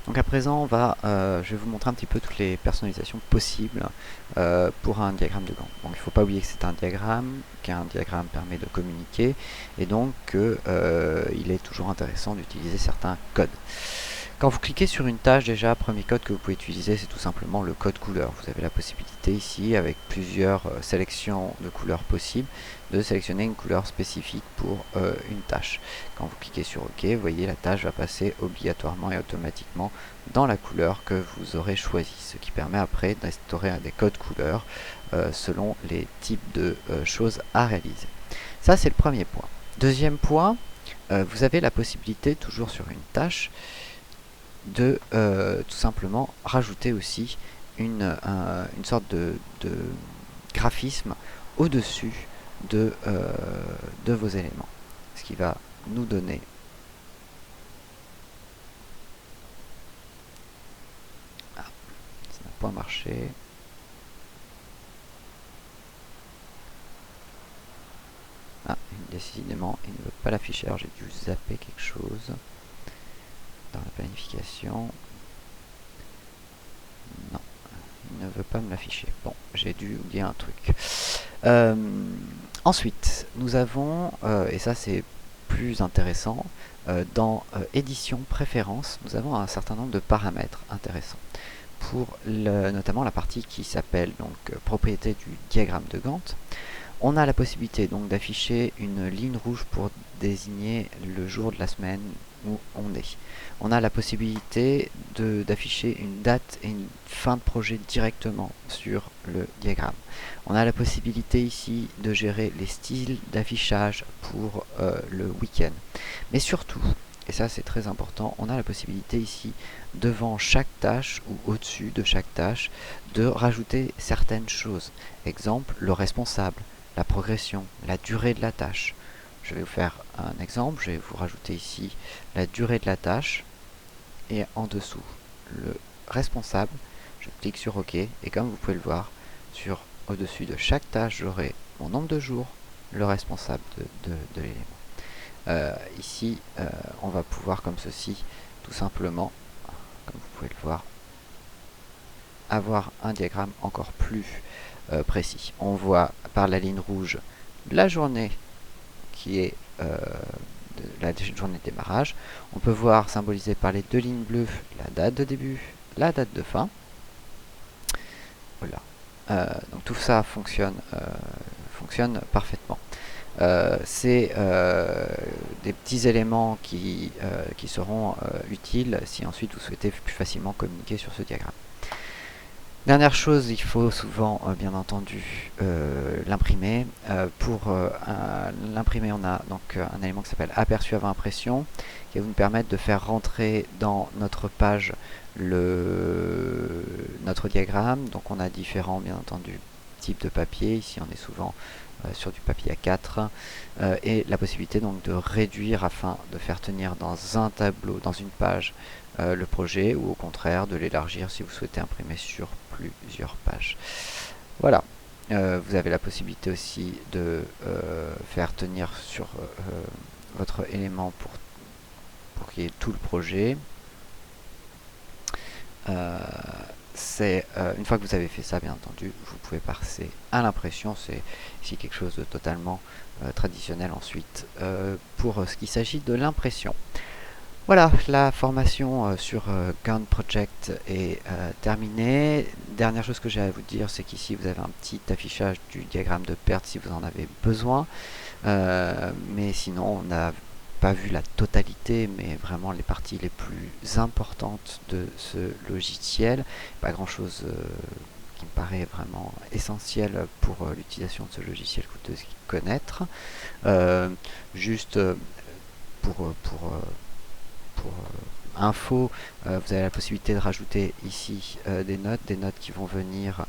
Donc à présent, je vais vous montrer un petit peu toutes les personnalisations possibles pour un diagramme de Gantt. Donc il ne faut pas oublier que c'est un diagramme, qu'un diagramme permet de communiquer, et donc qu'il est toujours intéressant d'utiliser certains codes. Quand vous cliquez sur une tâche, déjà, premier code que vous pouvez utiliser, c'est tout simplement le code couleur. Vous avez la possibilité ici, avec plusieurs sélections de couleurs possibles, de sélectionner une couleur spécifique pour une tâche. Quand vous cliquez sur OK, vous voyez la tâche va passer obligatoirement et automatiquement dans la couleur que vous aurez choisie, ce qui permet après d'instaurer des codes couleurs selon les types de choses à réaliser. Ça, c'est le premier point. Deuxième point, vous avez la possibilité, toujours sur une tâche, de tout simplement rajouter aussi une sorte de graphisme au-dessus de vos éléments. Ce qui va nous donner ça n'a pas marché. Décidément, il ne veut pas l'afficher. Alors j'ai dû zapper quelque chose dans la planification. Non, il ne veut pas me l'afficher. Bon, j'ai dû oublier un truc. Ensuite, nous avons, et ça c'est plus intéressant, dans édition préférence, nous avons un certain nombre de paramètres intéressants. Pour notamment la partie qui s'appelle donc propriété du diagramme de Gantt, on a la possibilité donc d'afficher une ligne rouge pour désigner le jour de la semaine où on est. On a la possibilité d'afficher une date et une fin de projet directement sur le diagramme. On a la possibilité ici de gérer les styles d'affichage pour le week-end. Mais surtout, et ça c'est très important, on a la possibilité ici, devant chaque tâche ou au-dessus de chaque tâche, de rajouter certaines choses. Exemple, le responsable, la progression, la durée de la tâche. Je vais vous faire un exemple, je vais vous rajouter ici la durée de la tâche et en dessous le responsable. Je clique sur OK et comme vous pouvez le voir, au-dessus de chaque tâche, j'aurai mon nombre de jours, le responsable de l'élément. Ici, on va pouvoir comme ceci, tout simplement, comme vous pouvez le voir, avoir un diagramme encore plus précis. On voit par la ligne rouge la journée qui est la journée de démarrage. On peut voir symbolisé par les deux lignes bleues la date de début, la date de fin. Voilà. Donc tout ça fonctionne parfaitement. C'est des petits éléments qui seront utiles si ensuite vous souhaitez plus facilement communiquer sur ce diagramme. Dernière chose, il faut souvent, bien entendu, l'imprimer. Pour l'imprimer, on a donc un élément qui s'appelle aperçu avant impression, qui va nous permettre de faire rentrer dans notre page notre diagramme. Donc on a différents, bien entendu, types de papier. Ici, on est souvent sur du papier A4 et la possibilité donc de réduire afin de faire tenir dans un tableau, dans une page, le projet, ou au contraire de l'élargir si vous souhaitez imprimer sur plusieurs pages. Voilà. Vous avez la possibilité aussi de faire tenir sur votre élément pour qu'il y ait tout le projet. Une fois que vous avez fait ça, bien entendu, vous pouvez passer à l'impression. C'est ici quelque chose de totalement traditionnel ensuite pour ce qui s'agit de l'impression. Voilà, la formation sur Gantt Project est terminée. Dernière chose que j'ai à vous dire, c'est qu'ici vous avez un petit affichage du diagramme de perte si vous en avez besoin. Mais sinon, on n'a pas vu la totalité, mais vraiment les parties les plus importantes de ce logiciel. Pas grand chose qui me paraît vraiment essentiel pour l'utilisation de ce logiciel que vous devez connaître. Juste pour info, vous avez la possibilité de rajouter ici des notes qui vont venir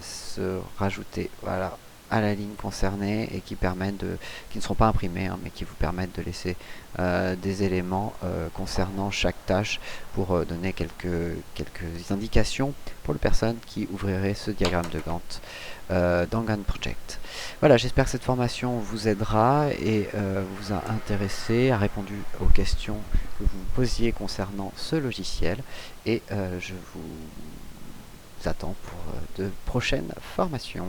se rajouter, voilà, à la ligne concernée et qui ne seront pas imprimés, hein, mais qui vous permettent de laisser des éléments concernant chaque tâche pour donner quelques indications pour les personnes qui ouvriraient ce diagramme de Gantt dans Gantt Project. Voilà, j'espère que cette formation vous aidera et vous a intéressé, a répondu aux questions que vous posiez concernant ce logiciel, et je vous attends pour de prochaines formations.